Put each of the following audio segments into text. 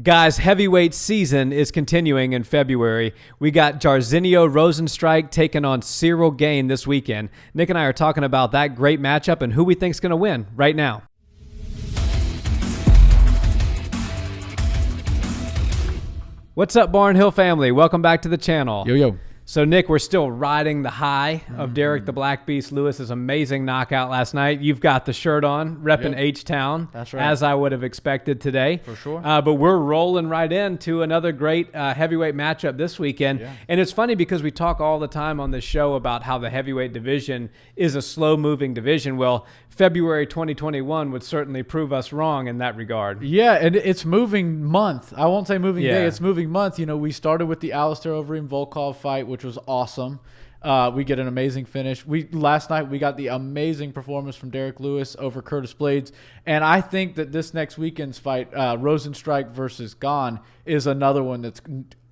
Guys, heavyweight season is continuing in February. We got Jairzinho Rozenstruik taking on Ciryl Gane this weekend. Nick and I are talking about that great matchup and who we think is going to win right now. What's up, Barnhill family? Welcome back to the channel. Yo. So, Nick, we're still riding the high of Derek the Black Beast Lewis's amazing knockout last night. You've got the shirt on, repping H-Town. That's right. As I would have expected today. For sure. But we're rolling right into another great heavyweight matchup this weekend. Yeah. And it's funny because we talk all the time on this show about how the heavyweight division is a slow-moving division. Well, February 2021 would certainly prove us wrong in that regard. Yeah, and it's moving month. I won't say moving day. It's moving month. You know, we started with the Alistair Overeem Volkov fight, which was awesome. We get an amazing finish. Last night we got the amazing performance from Derek Lewis over Curtis Blades, and I think that this next weekend's fight, Rozenstruik versus Gane, is another one that's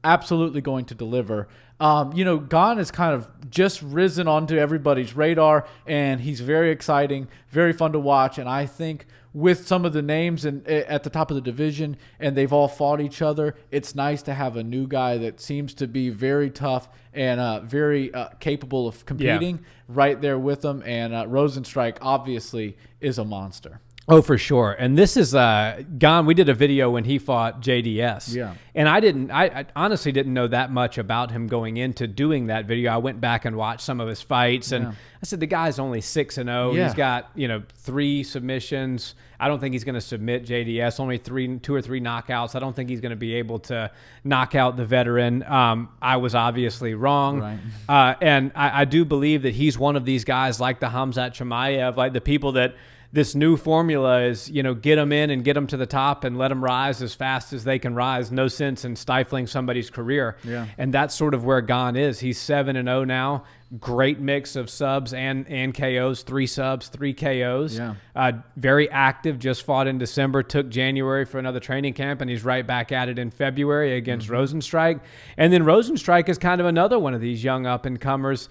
absolutely going to deliver. You know, Gane has kind of just risen onto everybody's radar, and he's very exciting, very fun to watch. And I think with some of the names at the top of the division, and they've all fought each other, it's nice to have a new guy that seems to be very tough and very capable of competing right there with them. And Rozenstruik obviously is a monster. Oh, for sure. And this is Gane. We did a video when he fought JDS. Yeah. And I honestly didn't know that much about him going into doing that video. I went back and watched some of his fights, and I said, the guy's only 6-0. Yeah. He's got, 3 submissions. I don't think he's going to submit JDS. Only 2 or 3 knockouts. I don't think he's going to be able to knock out the veteran. I was obviously wrong. Right. And I do believe that he's one of these guys like the Khamzat Chimaev, like the people that this new formula is, get them in and get them to the top and let them rise as fast as they can rise. No sense in stifling somebody's career. Yeah. And that's sort of where Gane is. He's 7-0 now. Great mix of subs and KOs, 3 subs, 3 KOs. Yeah. Very active, just fought in December, took January for another training camp, and he's right back at it in February against Rozenstruik. And then Rozenstruik is kind of another one of these young up-and-comers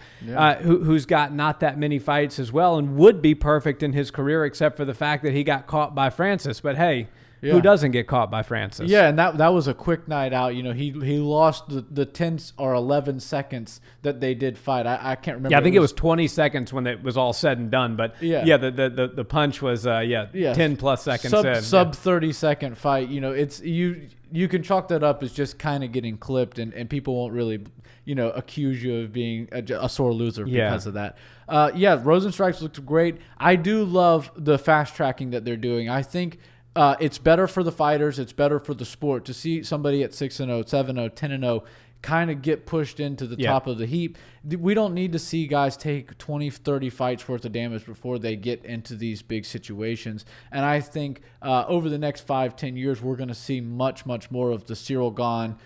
who's got not that many fights as well and would be perfect in his career except for the fact that he got caught by Francis. But hey, who doesn't get caught by Francis? Yeah, and that was a quick night out. He lost the 10 or 11 seconds that they did fight. I can't remember. Yeah, I think it was 20 seconds when it was all said and done. But the punch was 10 plus seconds. Sub 30-second fight. It's you can chalk that up as just kind of getting clipped, and people won't really accuse you of being a sore loser because of that. Rozenstruik looked great. I do love the fast tracking that they're doing. I think it's better for the fighters. It's better for the sport to see somebody at 6-0, 7-0, 10-0 kind of get pushed into the top of the heap. We don't need to see guys take 20, 30 fights worth of damage before they get into these big situations. And I think over the next 5-10 years, we're going to see much, much more of the Ciryl Gane,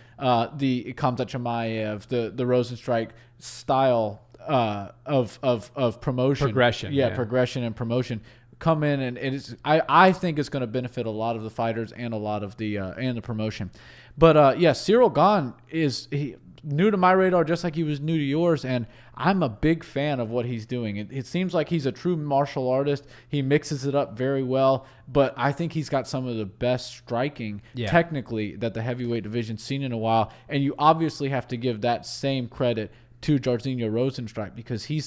the Khamzat Chimaev, the Rozenstruik style of promotion. Progression. Progression and promotion come in, and I think it's going to benefit a lot of the fighters and a lot of the promotion. But Ciryl Gane is new to my radar, just like he was new to yours, and I'm a big fan of what he's doing. It seems like he's a true martial artist. He mixes it up very well, but I think he's got some of the best striking technically that the heavyweight division's seen in a while, and you obviously have to give that same credit to Jairzinho Rozenstruik because he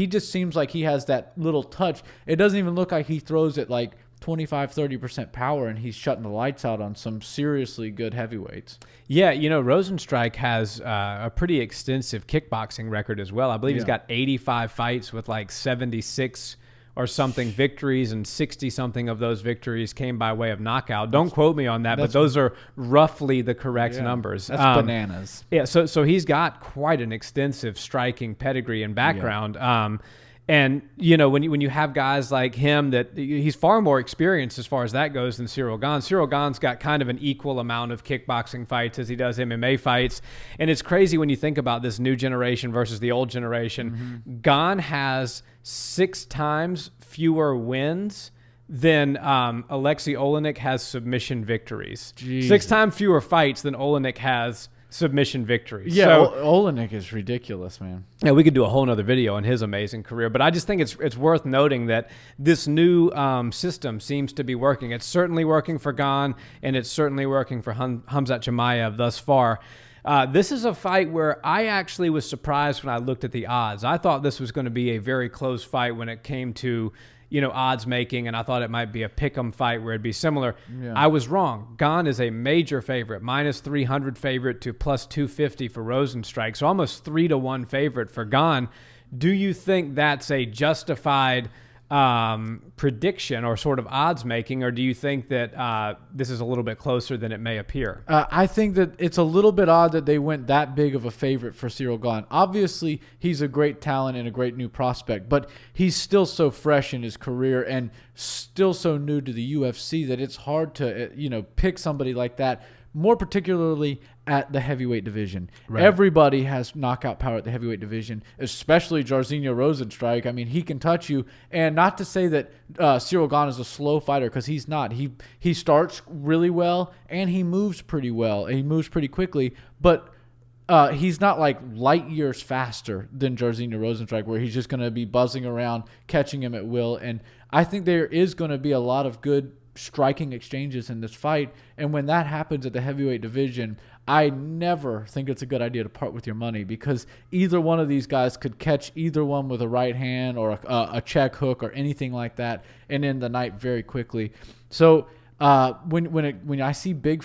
just seems like he has that little touch. It doesn't even look like he throws it like 25-30% power, and he's shutting the lights out on some seriously good heavyweights. Yeah, Rozenstruik has a pretty extensive kickboxing record as well. I believe he's got 85 fights with like 76 or something victories, and 60-something of those victories came by way of knockout. Don't quote me on that, but those are roughly the correct numbers. That's bananas. Yeah, so he's got quite an extensive striking pedigree and background. And, when you have guys like him, that he's far more experienced as far as that goes than Ciryl Gane. Ciryl Gane's got kind of an equal amount of kickboxing fights as he does MMA fights. And it's crazy when you think about this new generation versus the old generation. Gane has 6 times fewer wins than Alexei Olenek has submission victories. Jeez. 6 times fewer fights than Olenek has submission victories. Yeah, so, Olenek is ridiculous, man. Yeah, we could do a whole nother video on his amazing career, but I just think it's worth noting that this new system seems to be working. It's certainly working for Gane, and it's certainly working for Khamzat Chimaev thus far. This is a fight where I actually was surprised when I looked at the odds. I thought this was going to be a very close fight when it came to odds making, and I thought it might be a pick'em fight where it'd be similar. Yeah. I was wrong. Gane is a major favorite, -300 favorite to +250 for Rozenstruik, so almost 3-1 favorite for Gane. Do you think that's a justified prediction or sort of odds making, or do you think that this is a little bit closer than it may appear? I think that it's a little bit odd that they went that big of a favorite for Ciryl Gane. Obviously, he's a great talent and a great new prospect, but he's still so fresh in his career and still so new to the UFC that it's hard to pick somebody like that, more particularly at the heavyweight division. Right. Everybody has knockout power at the heavyweight division, especially Jairzinho Rozenstruik. I mean, he can touch you. And not to say that Ciryl Gane is a slow fighter, because he's not. He starts really well, and he moves pretty well. And he moves pretty quickly. But he's not like light years faster than Jairzinho Rozenstruik, where he's just going to be buzzing around, catching him at will. And I think there is going to be a lot of good striking exchanges in this fight, and when that happens at the heavyweight division, I never think it's a good idea to part with your money, because either one of these guys could catch either one with a right hand or a check hook or anything like that and end the night very quickly. So when I see big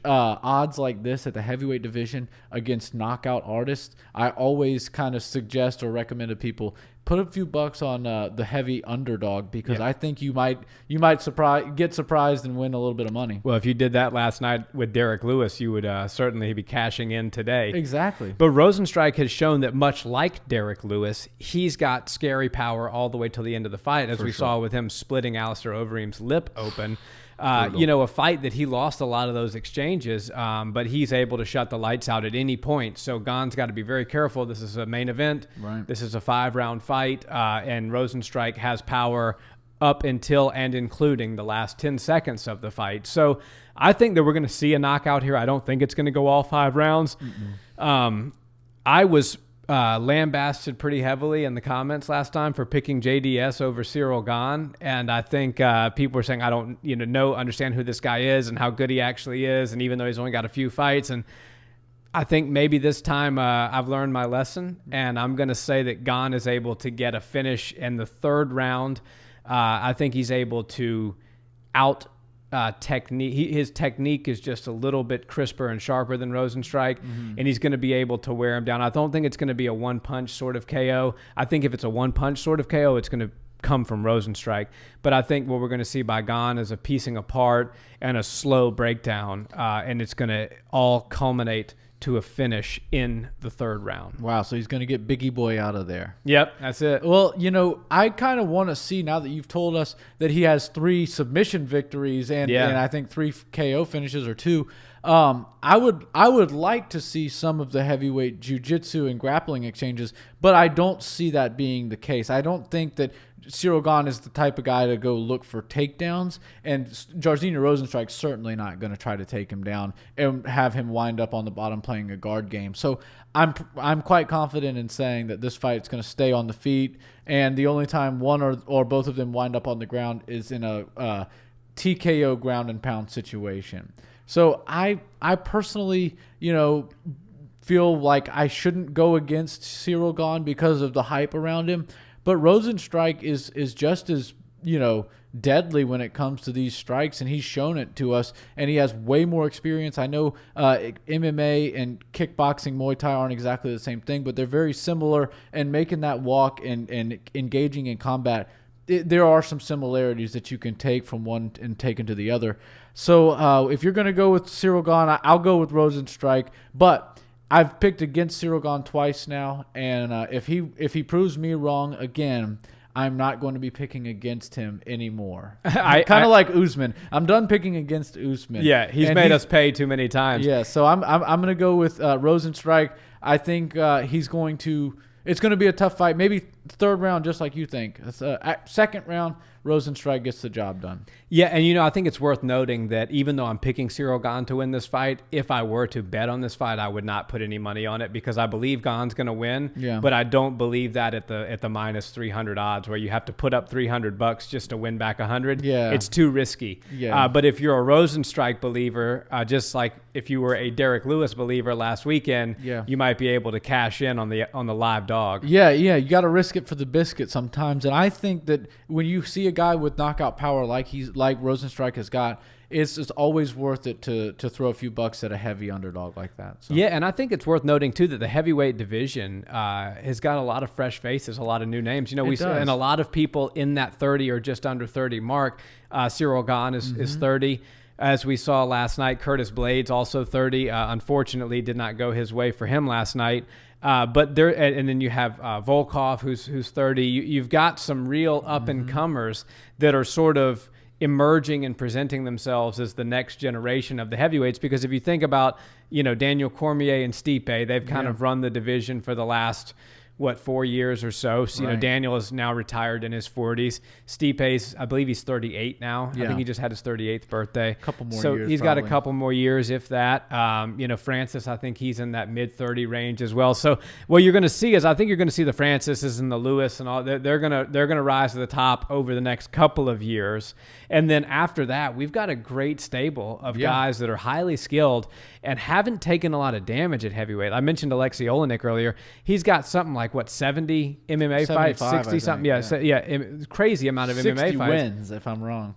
odds like this at the heavyweight division against knockout artists, I always kind of suggest or recommend to people, put a few bucks on the heavy underdog, because I think you might get surprised and win a little bit of money. Well, if you did that last night with Derek Lewis, you would certainly be cashing in today. Exactly. But Rozenstruik has shown that, much like Derek Lewis, he's got scary power all the way till the end of the fight, as we saw with him splitting Alistair Overeem's lip open. A fight that he lost a lot of those exchanges, but he's able to shut the lights out at any point. So Gane's got to be very careful. This is a main event. Right. This is a 5-round fight, and Rozenstruik has power up until and including the last 10 seconds of the fight. So I think that we're going to see a knockout here. I don't think it's going to go all 5 rounds. I was lambasted pretty heavily in the comments last time for picking JDS over Ciryl Gane, and I think people were saying I don't understand who this guy is and how good he actually is, and even though he's only got a few fights. And I think maybe this time I've learned my lesson, and I'm going to say that Gane is able to get a finish in the 3rd round. I think he's able to technique. His technique is just a little bit crisper and sharper than Rozenstruik, and he's going to be able to wear him down. I don't think it's going to be a one-punch sort of KO. I think if it's a one-punch sort of KO, it's going to come from Rozenstruik. But I think what we're going to see by Gane is a piecing apart and a slow breakdown, and it's going to all culminate to a finish in the 3rd round. Wow, so he's going to get Biggie Boy out of there. Yep, that's it. Well, I kind of want to see, now that you've told us that he has 3 submission victories and I think 3 KO finishes or 2. I would like to see some of the heavyweight jiu-jitsu and grappling exchanges, but I don't see that being the case. I don't think that Ciryl Gane is the type of guy to go look for takedowns, and Jairzinho Rozenstruik certainly not going to try to take him down and have him wind up on the bottom playing a guard game. So I'm quite confident in saying that this fight is going to stay on the feet, and the only time one or both of them wind up on the ground is in a TKO ground and pound situation. So I personally, feel like I shouldn't go against Ciryl Gane because of the hype around him. But Rozenstruik is just as, deadly when it comes to these strikes, and he's shown it to us, and he has way more experience. I know MMA and kickboxing, Muay Thai aren't exactly the same thing, but they're very similar, and making that walk and engaging in combat, there are some similarities that you can take from one and take into the other. So if you're going to go with Ciryl Gane, I'll go with Rozenstruik, but I've picked against Ciryl Gane twice now, and if he proves me wrong again, I'm not going to be picking against him anymore. Kind of like Usman. I'm done picking against Usman. Yeah, he's made us pay too many times. Yeah, so I'm going to go with Rozenstruik. I think it's going to be a tough fight. Maybe third round, just like you think. Second round, Rozenstruik gets the job done. Yeah, and I think it's worth noting that even though I'm picking Ciryl Gane to win this fight, if I were to bet on this fight, I would not put any money on it because I believe Gane's going to win. Yeah. But I don't believe that at the minus 300 odds where you have to put up $300 just to win back 100. Yeah. It's too risky. Yeah. But if you're a Rozenstruik believer, just like if you were a Derek Lewis believer last weekend, you might be able to cash in on the live dog. Yeah, you got to risk it for the biscuit sometimes. And I think that when you see a guy with knockout power like Rozenstruik has got, it's always worth it to throw a few bucks at a heavy underdog like that. So. Yeah, and I think it's worth noting too that the heavyweight division has got a lot of fresh faces, a lot of new names. And a lot of people in that 30 or just under 30 mark. Ciryl Gane is 30. As we saw last night, Curtis Blades also 30. Unfortunately, did not go his way for him last night. But there, and then you have Volkov, who's 30. You've got some real up and comers that are sort of emerging and presenting themselves as the next generation of the heavyweights. Because if you think about, Daniel Cormier and Stipe, they've kind of run the division for the last 4 years or so. So, Daniel is now retired in his 40s. Stipe's, I believe he's 38 now. I think he just had his 38th birthday. A couple more years. So he's got a couple more years, if that. Francis, I think he's in that mid-30 range as well. So what you're going to see is, I think you're going to see the Francises and the Lewis and all. They're gonna rise to the top over the next couple of years. And then after that, we've got a great stable of guys that are highly skilled and haven't taken a lot of damage at heavyweight. I mentioned Alexei Olenek earlier. He's got something like 70 MMA fights, 60 something. Crazy amount of MMA fights. 60 wins, if I'm wrong.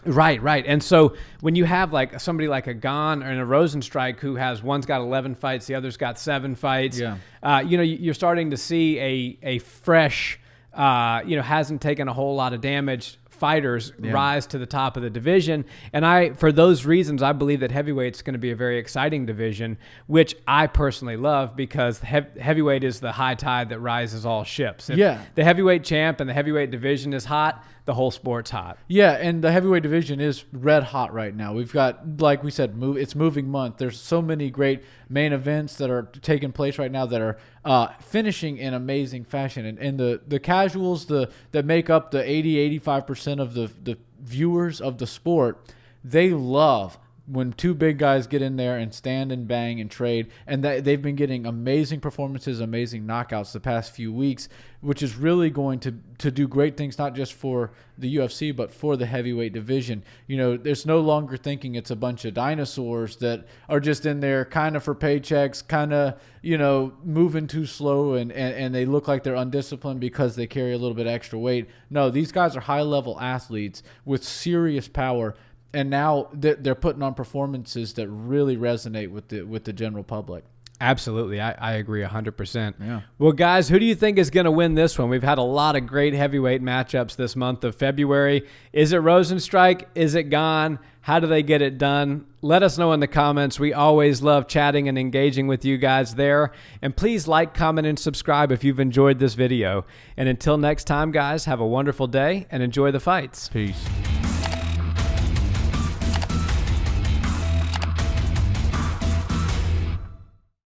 Right. And so when you have somebody like a Gane and a Rozenstruik who has, one's got 11 fights, the other's got 7 fights. You're starting to see a fresh, hasn't taken a whole lot of damage fighters rise to the top of the division. And for those reasons, I believe that heavyweight's going to be a very exciting division, which I personally love because heavyweight is the high tide that rises all ships. If the heavyweight champ and the heavyweight division is hot, the whole sport's hot. Yeah, and the heavyweight division is red hot right now. We've got, like we said, it's moving month. There's so many great main events that are taking place right now that are finishing in amazing fashion. And the casuals that make up the 80-85% of the viewers of the sport, they love when two big guys get in there and stand and bang and trade. And they've been getting amazing performances, amazing knockouts the past few weeks, which is really going to do great things, not just for the UFC, but for the heavyweight division. There's no longer thinking it's a bunch of dinosaurs that are just in there kind of for paychecks, kind of, moving too slow and they look like they're undisciplined because they carry a little bit extra weight. No, these guys are high-level athletes with serious power. And now they're putting on performances that really resonate with the general public. Absolutely. I agree 100%. Yeah. Well, guys, who do you think is going to win this one? We've had a lot of great heavyweight matchups this month of February. Is it Rozenstruik? Is it Gane? How do they get it done? Let us know in the comments. We always love chatting and engaging with you guys there. And please like, comment, and subscribe if you've enjoyed this video. And until next time, guys, have a wonderful day and enjoy the fights. Peace.